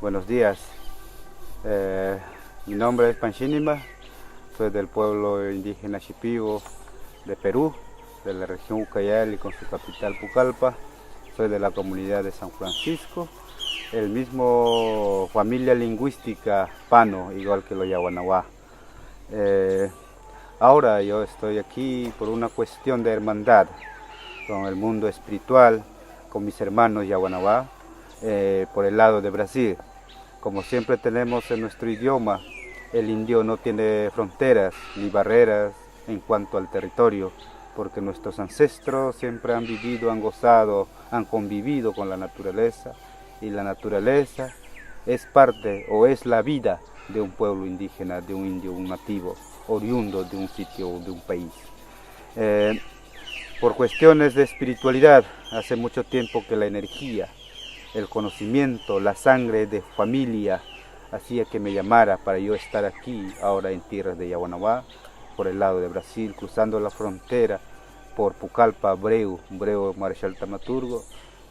Buenos días. Mi nombre es Panchinima, soy del pueblo indígena Shipibo de Perú, de la región Ucayali con su capital Pucallpa. Soy de la comunidad de San Francisco, el mismo familia lingüística Pano, igual que los Yawanawá. Ahora yo estoy aquí por una cuestión de hermandad con el mundo espiritual, con mis hermanos Yawanawá, por el lado de Brasil. Como siempre tenemos en nuestro idioma, el indio no tiene fronteras ni barreras en cuanto al territorio, porque nuestros ancestros siempre han vivido, han gozado, han convivido con la naturaleza, y la naturaleza es parte o es la vida de un pueblo indígena, de un indio, un nativo, oriundo de un sitio o de un país. Por cuestiones de espiritualidad, hace mucho tiempo que la energía, el conocimiento, la sangre de familia hacía que me llamara para yo estar aquí, ahora en tierras de Yawanawá, por el lado de Brasil, cruzando la frontera por Pucallpa, Breu, Marechal Tamaturgo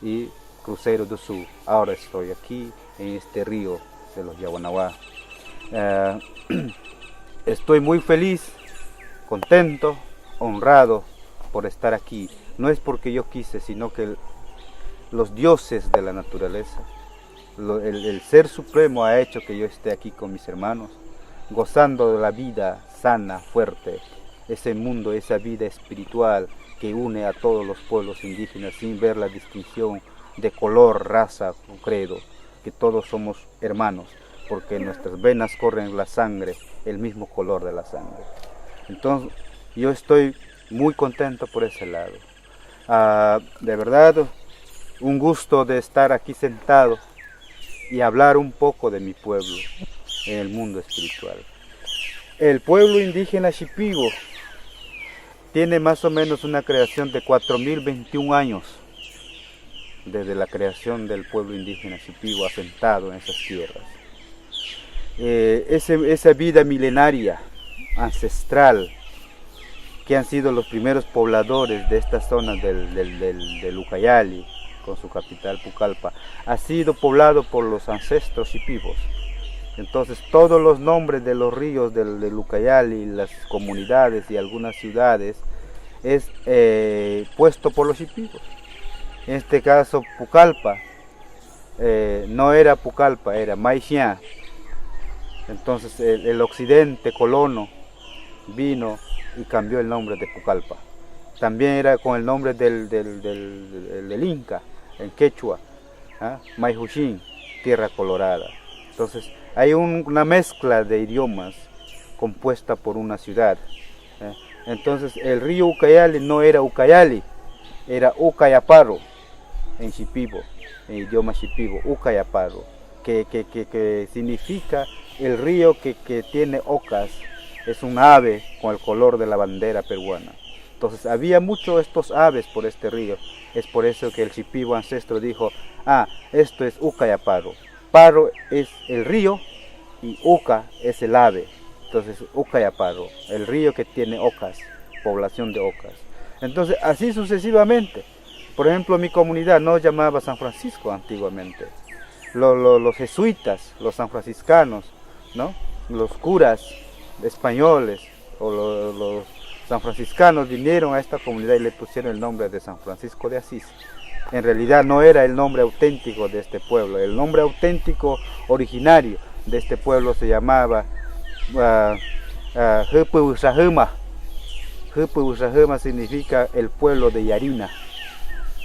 y Cruzeiro do Sul. Ahora estoy aquí en este río de los Yawanawá. Estoy muy feliz, contento, honrado por estar aquí. No es porque yo quise, sino que los dioses de la naturaleza, el Ser Supremo ha hecho que yo esté aquí con mis hermanos, gozando de la vida sana, fuerte, ese mundo, esa vida espiritual que une a todos los pueblos indígenas sin ver la distinción de color, raza o credo, que todos somos hermanos, porque en nuestras venas corren la sangre, el mismo color de la sangre. Entonces, yo estoy muy contento por ese lado. De verdad, un gusto de estar aquí sentado y hablar un poco de mi pueblo en el mundo espiritual. El pueblo indígena Shipibo tiene más o menos una creación de 4021 años desde la creación del pueblo indígena Shipibo asentado en esas tierras. Esa vida milenaria, ancestral, que han sido los primeros pobladores de estas zonas del Ucayali, con su capital Pucallpa, ha sido poblado por los ancestros shipibos. Entonces todos los nombres de los ríos del Ucayali, las comunidades y algunas ciudades es puesto por los shipibos. En este caso Pucallpa no era Pucallpa, era Maixián. Entonces el occidente colono vino y cambió el nombre de Pucallpa. También era con el nombre del Inca, en quechua, Mayhuxín, tierra colorada. Entonces hay una mezcla de idiomas compuesta por una ciudad. Entonces el río Ucayali no era Ucayali, era Ucayaparo en Shipibo, en idioma Shipibo, Ucayaparo, que significa el río que tiene ocas, es un ave con el color de la bandera peruana. Entonces había muchos estos aves por este río. Es por eso que el Shipibo ancestro dijo, esto es Ucayaparo. Paro es el río y Uca es el ave. Entonces Ucayaparo, el río que tiene ocas, población de ocas. Entonces así sucesivamente. Por ejemplo, mi comunidad no llamaba San Francisco antiguamente. Los jesuitas, los sanfranciscanos, ¿no? Los curas españoles o los sanfranciscanos vinieron a esta comunidad y le pusieron el nombre de San Francisco de Asís. En realidad no era el nombre auténtico de este pueblo. El nombre auténtico originario de este pueblo se llamaba Hupusahuma. Hupusahuma significa el pueblo de Yarina,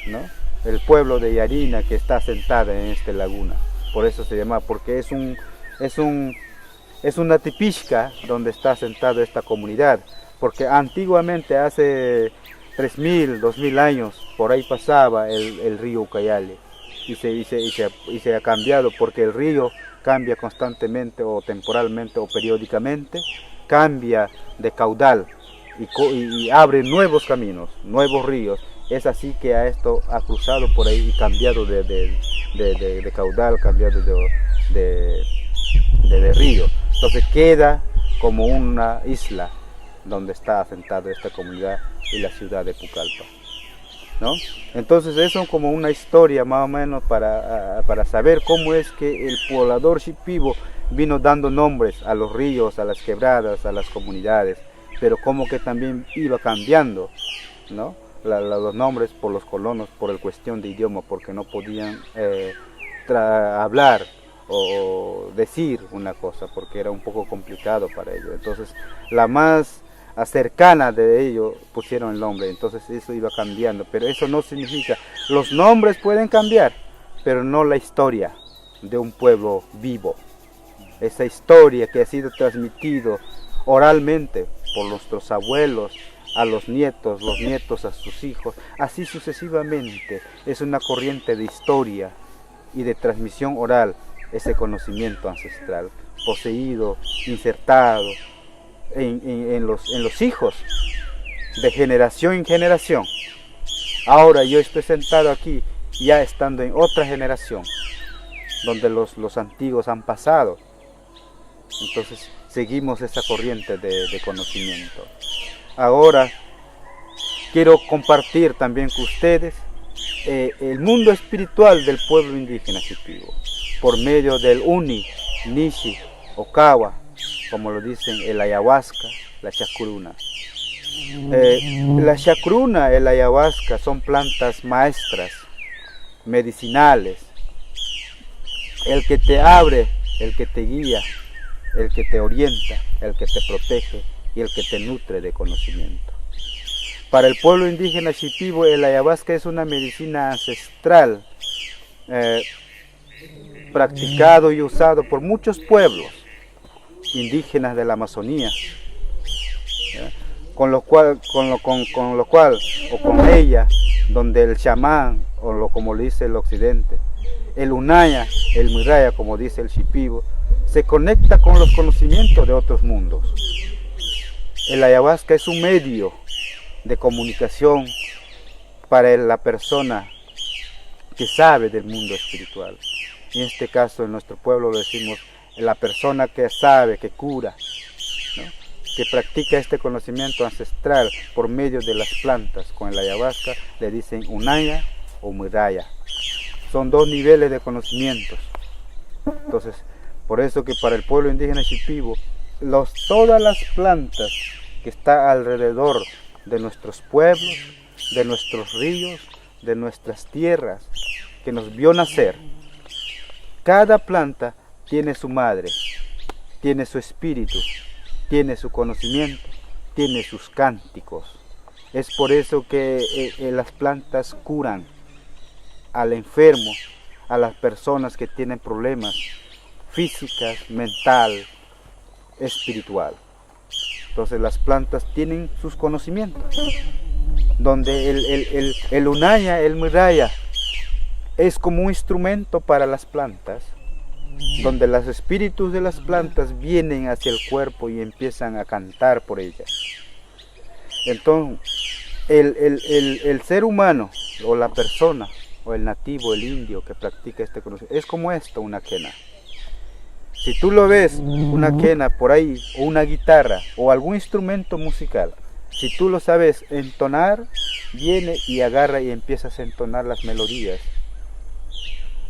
¿no? El pueblo de Yarina que está asentada en esta laguna. Por eso se llama, porque es una tipishka donde está asentada esta comunidad. Porque antiguamente, hace 3000, 2000 años, por ahí pasaba el río Ucayali y se ha cambiado porque el río cambia constantemente o temporalmente o periódicamente, cambia de caudal y abre nuevos caminos, nuevos ríos. Es así que esto ha cruzado por ahí y cambiado de caudal, cambiado de río. Entonces queda como una isla donde está asentada esta comunidad y la ciudad de Pucallpa. ¿no? Entonces eso es como una historia más o menos para saber cómo es que el poblador Shipibo vino dando nombres a los ríos, a las quebradas, a las comunidades, pero como que también iba cambiando, ¿no? Los nombres por los colonos, por el cuestión de idioma, porque no podían hablar o decir una cosa, porque era un poco complicado para ellos. Entonces la más cercana de ellos pusieron el nombre, entonces eso iba cambiando, pero eso no significa, los nombres pueden cambiar, pero no la historia de un pueblo vivo, esa historia que ha sido transmitido oralmente por nuestros abuelos a los nietos a sus hijos, así sucesivamente. Es una corriente de historia y de transmisión oral, ese conocimiento ancestral, poseído, insertado en los hijos, de generación en generación. Ahora yo estoy sentado aquí, ya estando en otra generación, donde los antiguos han pasado. Entonces seguimos esa corriente de conocimiento. Ahora quiero compartir también con ustedes el mundo espiritual del pueblo indígena Shipibo, por medio del Uni, Nishi, Okawa, como lo dicen, el ayahuasca, la chacruna. La chacruna, el ayahuasca son plantas maestras, medicinales. El que te abre, el que te guía, el que te orienta, el que te protege y el que te nutre de conocimiento. Para el pueblo indígena Shipibo, el ayahuasca es una medicina ancestral, practicado y usado por muchos pueblos indígenas de la Amazonía, con lo cual o con ella, donde el chamán, como le dice el occidente, el unaya, el miraya, como dice el Shipibo, se conecta con los conocimientos de otros mundos. El ayahuasca es un medio de comunicación para la persona que sabe del mundo espiritual. En este caso, en nuestro pueblo lo decimos, la persona que sabe, que cura, ¿no? Que practica este conocimiento ancestral por medio de las plantas con el ayahuasca, le dicen unaya o miraya. Son dos niveles de conocimientos. Entonces, por eso que para el pueblo indígena Shipibo, todas las plantas que están alrededor de nuestros pueblos, de nuestros ríos, de nuestras tierras, que nos vio nacer, cada planta tiene su madre, tiene su espíritu, tiene su conocimiento, tiene sus cánticos. Es por eso que las plantas curan al enfermo, a las personas que tienen problemas físicas, mental, espiritual. Entonces las plantas tienen sus conocimientos, donde el unaya, el miraya, es como un instrumento para las plantas, donde los espíritus de las plantas vienen hacia el cuerpo y empiezan a cantar por ellas. Entonces, el ser humano, o la persona, o el nativo, el indio que practica este conocimiento, es como esto, una quena. Si tú lo ves, una quena por ahí, o una guitarra, o algún instrumento musical, si tú lo sabes entonar, viene y agarra y empiezas a entonar las melodías.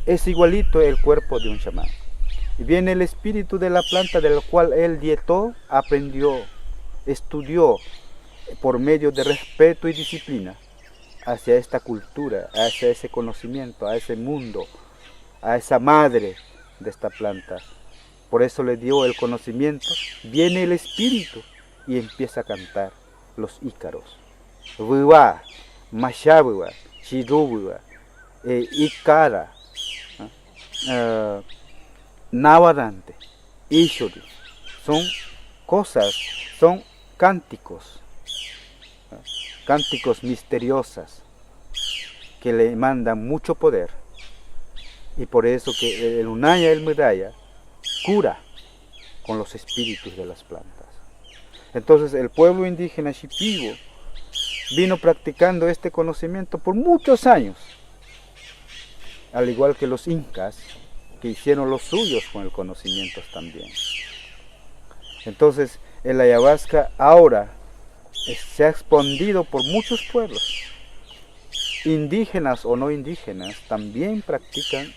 Es igualito el cuerpo de un chamán. Y viene el espíritu de la planta del cual él dietó, aprendió, estudió, por medio de respeto y disciplina, hacia esta cultura, hacia ese conocimiento, a ese mundo, a esa madre de esta planta. Por eso le dio el conocimiento, viene el espíritu y empieza a cantar los ícaros. Viva, Mashabuwa, Shirubuwa, Ikara, Navarante, Ishuri, son cosas, son cánticos, cánticos misteriosos que le mandan mucho poder. Y por eso que el unaya, el miraya, cura con los espíritus de las plantas. Entonces el pueblo indígena Shipibo vino practicando este conocimiento por muchos años, al igual que los incas, que hicieron los suyos con el conocimiento también. Entonces el ayahuasca ahora se ha expandido por muchos pueblos, indígenas o no indígenas, también practican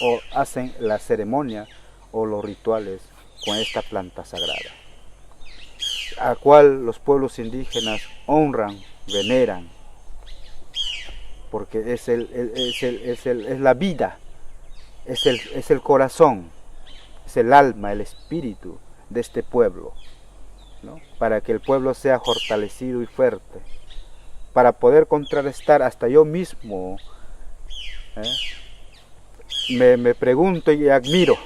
o hacen la ceremonia o los rituales con esta planta sagrada, a cual los pueblos indígenas honran, veneran, porque es la vida, es el corazón, es el alma, el espíritu de este pueblo, ¿no? Para que el pueblo sea fortalecido y fuerte, para poder contrarrestar. Hasta yo mismo me pregunto y admiro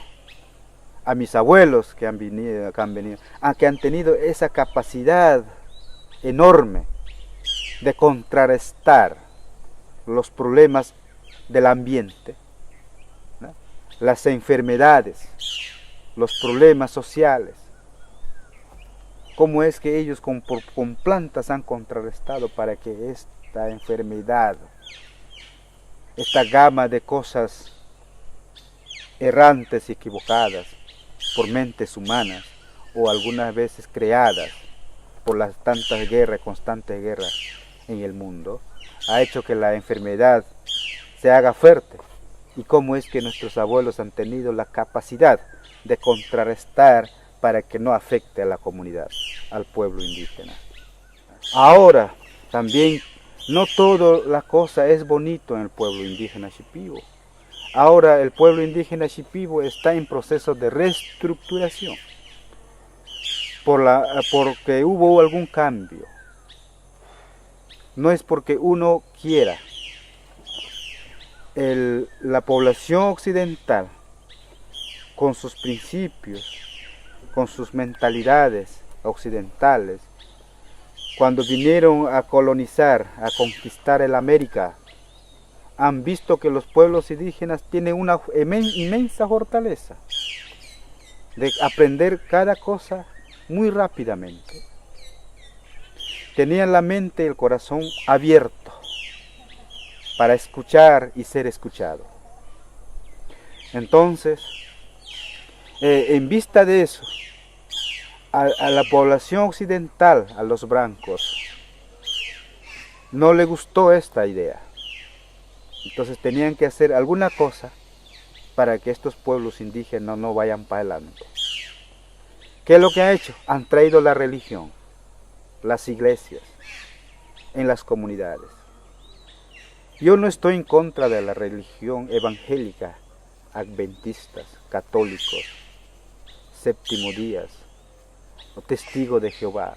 a mis abuelos que han venido, que han tenido esa capacidad enorme de contrarrestar los problemas del ambiente, ¿no? Las enfermedades, los problemas sociales. ¿Cómo es que ellos con plantas han contrarrestado para que esta enfermedad, esta gama de cosas errantes y equivocadas por mentes humanas o algunas veces creadas por las tantas guerras, constantes guerras en el mundo, ha hecho que la enfermedad se haga fuerte? Y cómo es que nuestros abuelos han tenido la capacidad de contrarrestar para que no afecte a la comunidad, al pueblo indígena. Ahora, también, no toda la cosa es bonito en el pueblo indígena Shipibo. Ahora el pueblo indígena Shipibo está en proceso de reestructuración, porque hubo algún cambio. No es porque uno quiera. La población occidental, con sus principios, con sus mentalidades occidentales, cuando vinieron a colonizar, a conquistar el América, han visto que los pueblos indígenas tienen una inmensa fortaleza de aprender cada cosa muy rápidamente. Tenían la mente y el corazón abierto para escuchar y ser escuchado. Entonces, en vista de eso, a la población occidental, a los blancos, no le gustó esta idea. Entonces tenían que hacer alguna cosa para que estos pueblos indígenas no vayan para adelante. ¿Qué es lo que han hecho? Han traído la religión, las iglesias, en las comunidades. Yo no estoy en contra de la religión evangélica, adventistas, católicos, séptimo días, o testigos de Jehová.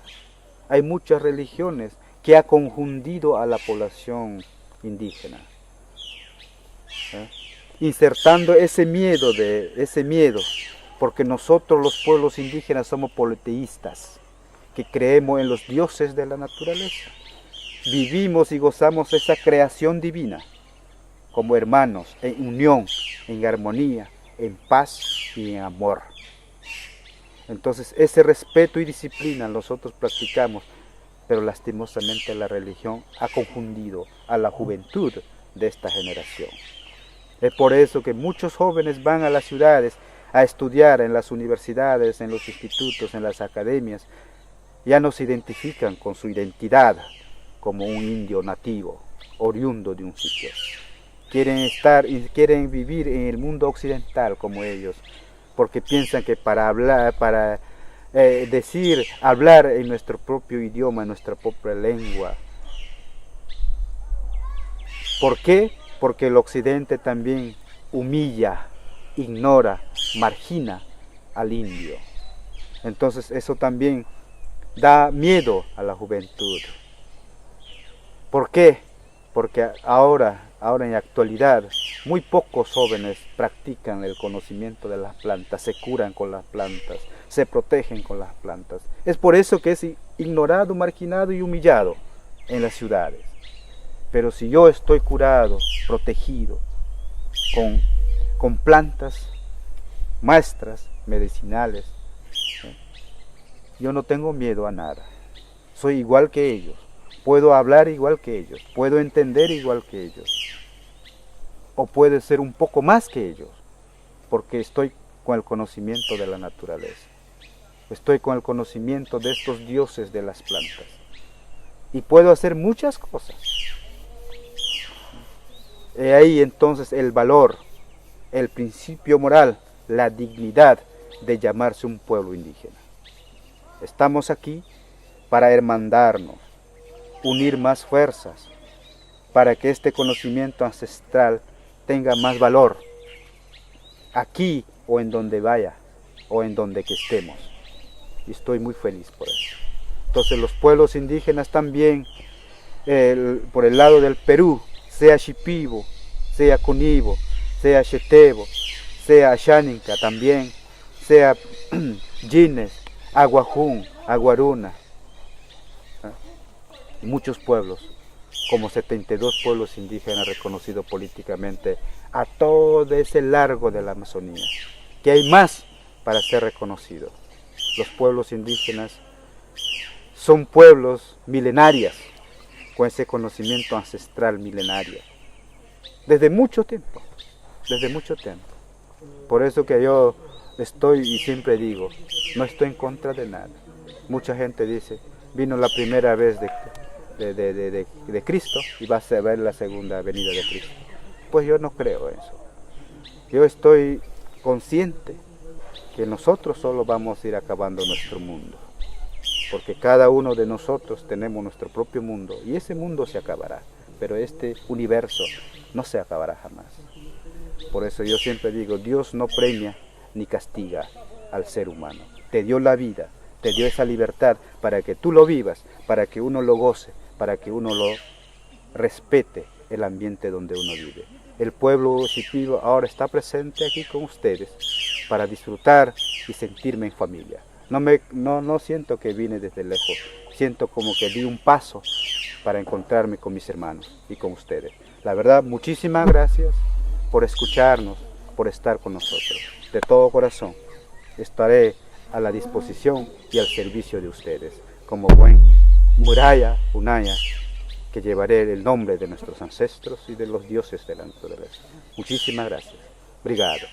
Hay muchas religiones que ha confundido a la población indígena, insertando ese miedo, porque nosotros los pueblos indígenas somos politeístas, que creemos en los dioses de la naturaleza. Vivimos y gozamos esa creación divina como hermanos, en unión, en armonía, en paz y en amor. Entonces ese respeto y disciplina nosotros practicamos, pero lastimosamente la religión ha confundido a la juventud de esta generación. Es por eso que muchos jóvenes van a las ciudades a estudiar en las universidades, en los institutos, en las academias. Ya no se identifican con su identidad como un indio nativo, oriundo de un sitio. Quieren vivir en el mundo occidental como ellos, porque piensan que para hablar, hablar en nuestro propio idioma, en nuestra propia lengua. ¿Por qué? Porque el occidente también humilla, ignora, margina al indio. Entonces eso también da miedo a la juventud. ¿Por qué? Porque ahora en la actualidad, muy pocos jóvenes practican el conocimiento de las plantas, se curan con las plantas, se protegen con las plantas. Es por eso que es ignorado, marginado y humillado en las ciudades. Pero si yo estoy curado, protegido, con plantas maestras, medicinales, yo no tengo miedo a nada. Soy igual que ellos. Puedo hablar igual que ellos, puedo entender igual que ellos, o puedo ser un poco más que ellos, porque estoy con el conocimiento de la naturaleza, estoy con el conocimiento de estos dioses de las plantas, y puedo hacer muchas cosas. He ahí entonces el valor, el principio moral, la dignidad de llamarse un pueblo indígena. Estamos aquí para hermandarnos, unir más fuerzas, para que este conocimiento ancestral tenga más valor, aquí o en donde vaya, o en donde que estemos. Y estoy muy feliz por eso. Entonces los pueblos indígenas también, por el lado del Perú, sea Shipibo, sea Cunibo, sea Xetebo, sea Ashaninka también, sea Yines, Aguajún, Aguaruna, y muchos pueblos, como 72 pueblos indígenas reconocidos políticamente a todo ese largo de la Amazonía, que hay más para ser reconocidos. Los pueblos indígenas son pueblos milenarios, con ese conocimiento ancestral milenario, desde mucho tiempo, desde mucho tiempo. Por eso que yo estoy y siempre digo, no estoy en contra de nada. Mucha gente dice, vino la primera vez de Cristo y va a ver la segunda venida de Cristo. Pues yo no creo eso. Yo estoy consciente que nosotros solo vamos a ir acabando nuestro mundo, porque cada uno de nosotros tenemos nuestro propio mundo y ese mundo se acabará, pero este universo no se acabará jamás. Por eso yo siempre digo, Dios no premia ni castiga al ser humano. Te dio la vida, te dio esa libertad para que tú lo vivas, para que uno lo goce, para que uno lo respete el ambiente donde uno vive. El pueblo Shipibo ahora está presente aquí con ustedes para disfrutar y sentirme en familia. No siento que vine desde lejos, siento como que di un paso para encontrarme con mis hermanos y con ustedes. La verdad, muchísimas gracias por escucharnos, por estar con nosotros. De todo corazón, estaré a la disposición y al servicio de ustedes, como buen muralla, unaya, que llevaré el nombre de nuestros ancestros y de los dioses de la naturaleza. Muchísimas gracias. Obrigado.